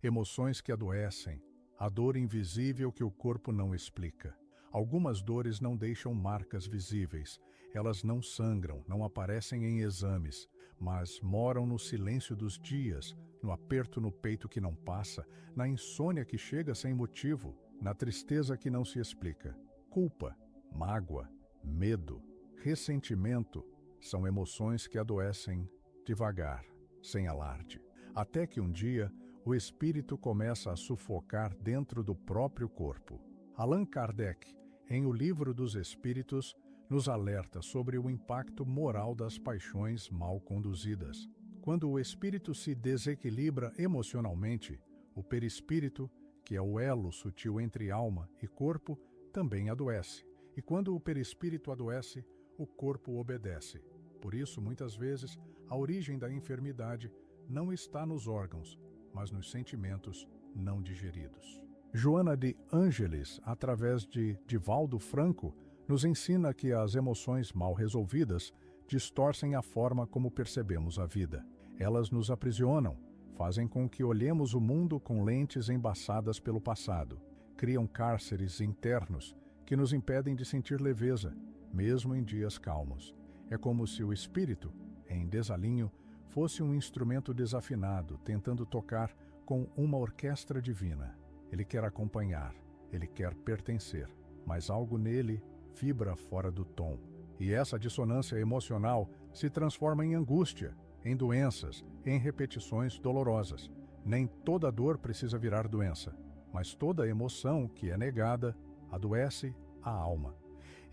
Emoções que adoecem, a dor invisível que o corpo não explica. Algumas dores não deixam marcas visíveis, elas não sangram, não aparecem em exames, mas moram no silêncio dos dias, no aperto no peito que não passa, na insônia que chega sem motivo, na tristeza que não se explica. Culpa, mágoa, medo, ressentimento são emoções que adoecem devagar, sem alarde, até que um dia o espírito começa a sufocar dentro do próprio corpo. Allan Kardec, em O Livro dos Espíritos, nos alerta sobre o impacto moral das paixões mal conduzidas. Quando o espírito se desequilibra emocionalmente, o perispírito, que é o elo sutil entre alma e corpo, também adoece. E quando o perispírito adoece, o corpo obedece. Por isso, muitas vezes, a origem da enfermidade não está nos órgãos, mas nos sentimentos não digeridos. Joana de Ângeles, através de Divaldo Franco, nos ensina que as emoções mal resolvidas distorcem a forma como percebemos a vida. Elas nos aprisionam, fazem com que olhemos o mundo com lentes embaçadas pelo passado, criam cárceres internos que nos impedem de sentir leveza, mesmo em dias calmos. É como se o espírito, em desalinho, fosse um instrumento desafinado, tentando tocar com uma orquestra divina. Ele quer acompanhar, ele quer pertencer, mas algo nele vibra fora do tom. E essa dissonância emocional se transforma em angústia, em doenças, em repetições dolorosas. Nem toda dor precisa virar doença, mas toda emoção que é negada adoece a alma.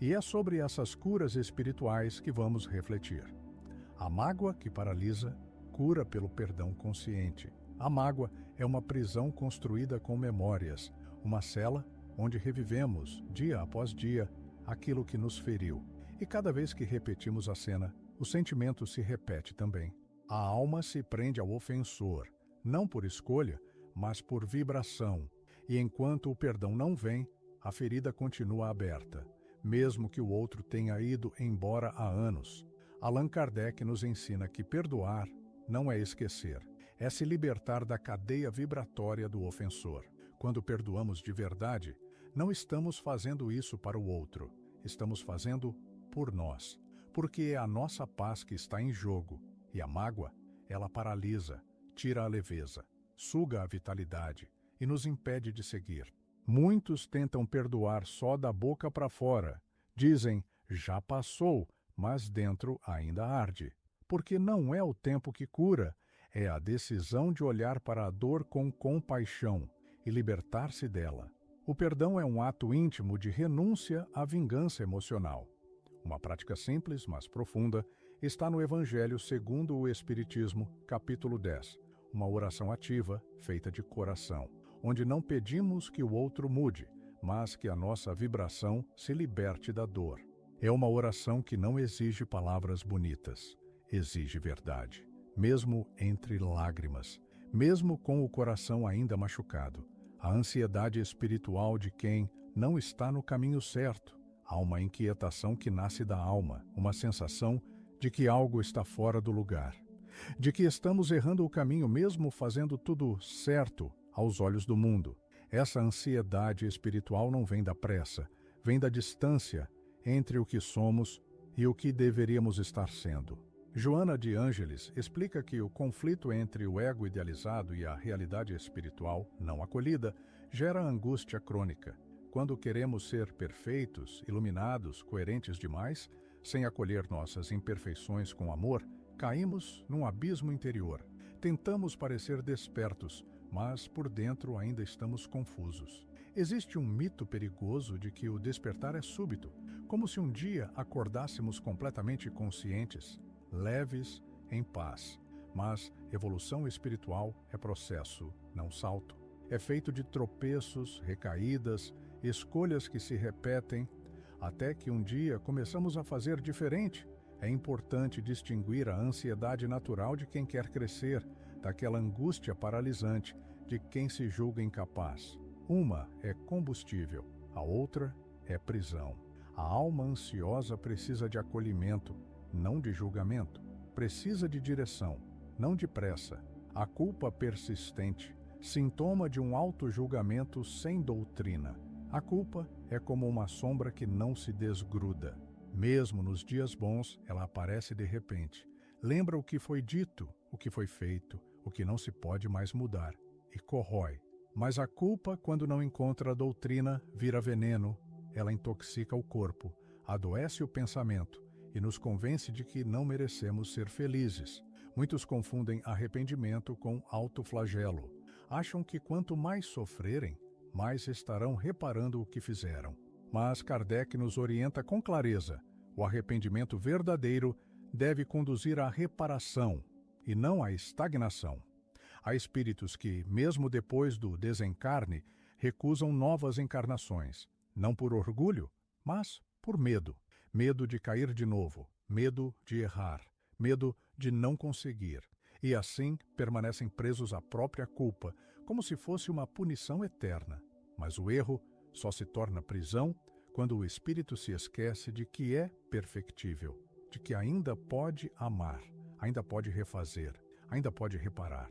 E é sobre essas curas espirituais que vamos refletir. A mágoa que paralisa cura pelo perdão consciente. A mágoa é uma prisão construída com memórias, uma cela onde revivemos, dia após dia, aquilo que nos feriu. E cada vez que repetimos a cena, o sentimento se repete também. A alma se prende ao ofensor, não por escolha, mas por vibração. E enquanto o perdão não vem, a ferida continua aberta, mesmo que o outro tenha ido embora há anos. Allan Kardec nos ensina que perdoar não é esquecer, é se libertar da cadeia vibratória do ofensor. Quando perdoamos de verdade, não estamos fazendo isso para o outro, estamos fazendo por nós, porque é a nossa paz que está em jogo, e a mágoa, ela paralisa, tira a leveza, suga a vitalidade e nos impede de seguir. Muitos tentam perdoar só da boca para fora, dizem, já passou, mas dentro ainda arde. Porque não é o tempo que cura, é a decisão de olhar para a dor com compaixão e libertar-se dela. O perdão é um ato íntimo de renúncia à vingança emocional. Uma prática simples, mas profunda, está no Evangelho segundo o Espiritismo, capítulo 10, uma oração ativa, feita de coração, onde não pedimos que o outro mude, mas que a nossa vibração se liberte da dor. É uma oração que não exige palavras bonitas, exige verdade, mesmo entre lágrimas, mesmo com o coração ainda machucado. A ansiedade espiritual de quem não está no caminho certo. Há uma inquietação que nasce da alma, uma sensação de que algo está fora do lugar, de que estamos errando o caminho mesmo fazendo tudo certo aos olhos do mundo. Essa ansiedade espiritual não vem da pressa, vem da distância entre o que somos e o que deveríamos estar sendo. Joana de Ângeles explica que o conflito entre o ego idealizado e a realidade espiritual não acolhida gera angústia crônica. Quando queremos ser perfeitos, iluminados, coerentes demais, sem acolher nossas imperfeições com amor, caímos num abismo interior. Tentamos parecer despertos, mas por dentro ainda estamos confusos. Existe um mito perigoso de que o despertar é súbito, como se um dia acordássemos completamente conscientes, leves, em paz. Mas evolução espiritual é processo, não salto. É feito de tropeços, recaídas, escolhas que se repetem, até que um dia começamos a fazer diferente. É importante distinguir a ansiedade natural de quem quer crescer, daquela angústia paralisante de quem se julga incapaz. Uma é combustível, a outra é prisão. A alma ansiosa precisa de acolhimento, não de julgamento. Precisa de direção, não de pressa. A culpa persistente sintoma de um auto-julgamento sem doutrina. A culpa é como uma sombra que não se desgruda. Mesmo nos dias bons, ela aparece de repente. Lembra o que foi dito, o que foi feito, o que não se pode mais mudar, e corrói. Mas a culpa, quando não encontra a doutrina, vira veneno. Ela intoxica o corpo, adoece o pensamento e nos convence de que não merecemos ser felizes. Muitos confundem arrependimento com autoflagelo. Acham que quanto mais sofrerem, mais estarão reparando o que fizeram. Mas Kardec nos orienta com clareza. O arrependimento verdadeiro deve conduzir à reparação e não à estagnação. Há espíritos que, mesmo depois do desencarne, recusam novas encarnações, não por orgulho, mas por medo. Medo de cair de novo, medo de errar, medo de não conseguir. E assim permanecem presos à própria culpa, como se fosse uma punição eterna. Mas o erro só se torna prisão quando o espírito se esquece de que é perfectível, de que ainda pode amar, ainda pode refazer, ainda pode reparar.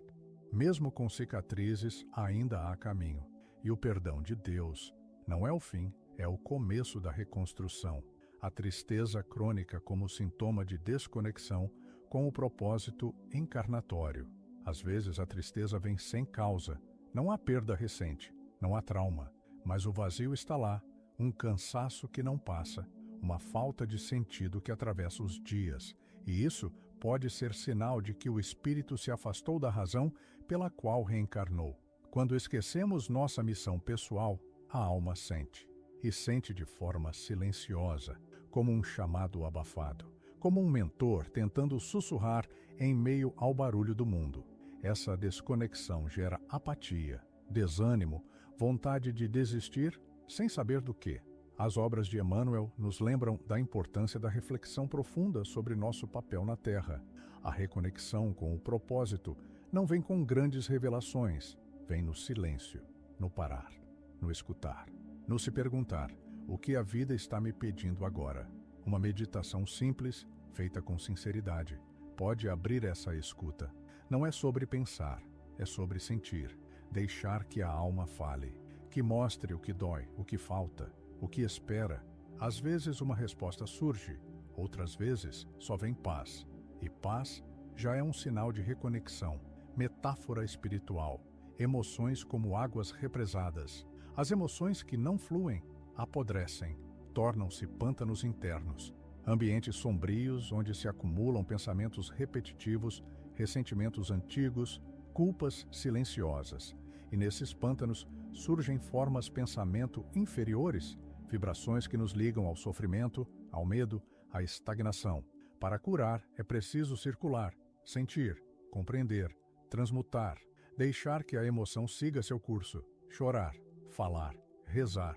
Mesmo com cicatrizes, ainda há caminho. E o perdão de Deus não é o fim, é o começo da reconstrução. A tristeza crônica como sintoma de desconexão com o propósito encarnatório. Às vezes a tristeza vem sem causa. Não há perda recente, não há trauma, mas o vazio está lá, um cansaço que não passa, uma falta de sentido que atravessa os dias. E isso pode ser sinal de que o espírito se afastou da razão pela qual reencarnou. Quando esquecemos nossa missão pessoal, a alma sente. E sente de forma silenciosa, como um chamado abafado, como um mentor tentando sussurrar em meio ao barulho do mundo. Essa desconexão gera apatia, desânimo, vontade de desistir sem saber do que. As obras de Emmanuel nos lembram da importância da reflexão profunda sobre nosso papel na Terra. A reconexão com o propósito não vem com grandes revelações, vem no silêncio, no parar, no escutar, no se perguntar o que a vida está me pedindo agora. Uma meditação simples, feita com sinceridade, pode abrir essa escuta. Não é sobre pensar, é sobre sentir, deixar que a alma fale, que mostre o que dói, o que falta, o que espera. Às vezes uma resposta surge, outras vezes só vem paz. E paz já é um sinal de reconexão, metáfora espiritual, emoções como águas represadas. As emoções que não fluem apodrecem, tornam-se pântanos internos, ambientes sombrios onde se acumulam pensamentos repetitivos, ressentimentos antigos, culpas silenciosas. E nesses pântanos surgem formas pensamento inferiores, vibrações que nos ligam ao sofrimento, ao medo, à estagnação. Para curar é preciso circular, sentir, compreender, transmutar, deixar que a emoção siga seu curso, chorar, falar, rezar,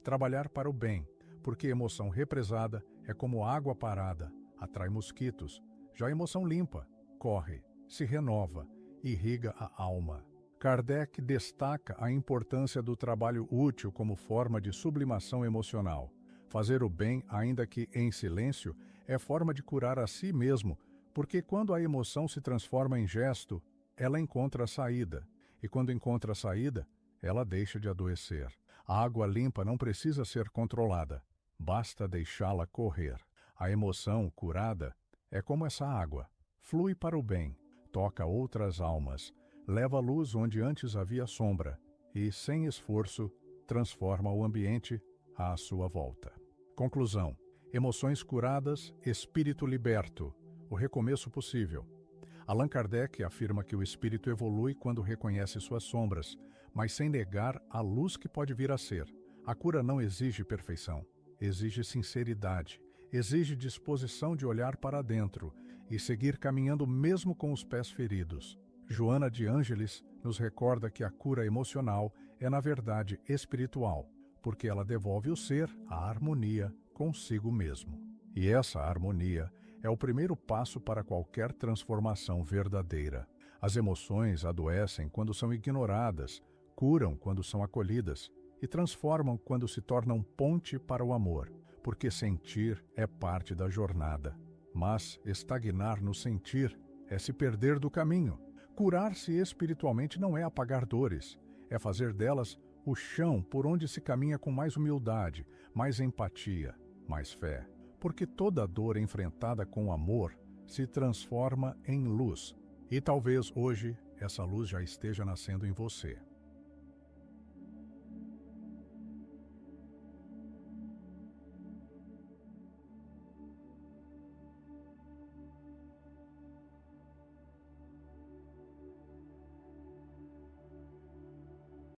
trabalhar para o bem, porque emoção represada é como água parada, atrai mosquitos. Já a emoção limpa, corre, se renova, irriga a alma. Kardec destaca a importância do trabalho útil como forma de sublimação emocional. Fazer o bem, ainda que em silêncio, é forma de curar a si mesmo, porque quando a emoção se transforma em gesto, ela encontra saída, e quando encontra saída, ela deixa de adoecer. A água limpa não precisa ser controlada, basta deixá-la correr. A emoção curada é como essa água, flui para o bem, toca outras almas, leva luz onde antes havia sombra e, sem esforço, transforma o ambiente à sua volta. Conclusão: emoções curadas, espírito liberto, o recomeço possível. Allan Kardec afirma que o espírito evolui quando reconhece suas sombras, mas sem negar a luz que pode vir a ser. A cura não exige perfeição, exige sinceridade, exige disposição de olhar para dentro e seguir caminhando mesmo com os pés feridos. Joana de Ângeles nos recorda que a cura emocional é, na verdade, espiritual, porque ela devolve o ser à harmonia consigo mesmo. E essa harmonia é o primeiro passo para qualquer transformação verdadeira. As emoções adoecem quando são ignoradas, curam quando são acolhidas e transformam quando se tornam ponte para o amor, porque sentir é parte da jornada. Mas estagnar no sentir é se perder do caminho. Curar-se espiritualmente não é apagar dores, é fazer delas o chão por onde se caminha com mais humildade, mais empatia, mais fé. Porque toda dor enfrentada com amor se transforma em luz. E talvez hoje essa luz já esteja nascendo em você.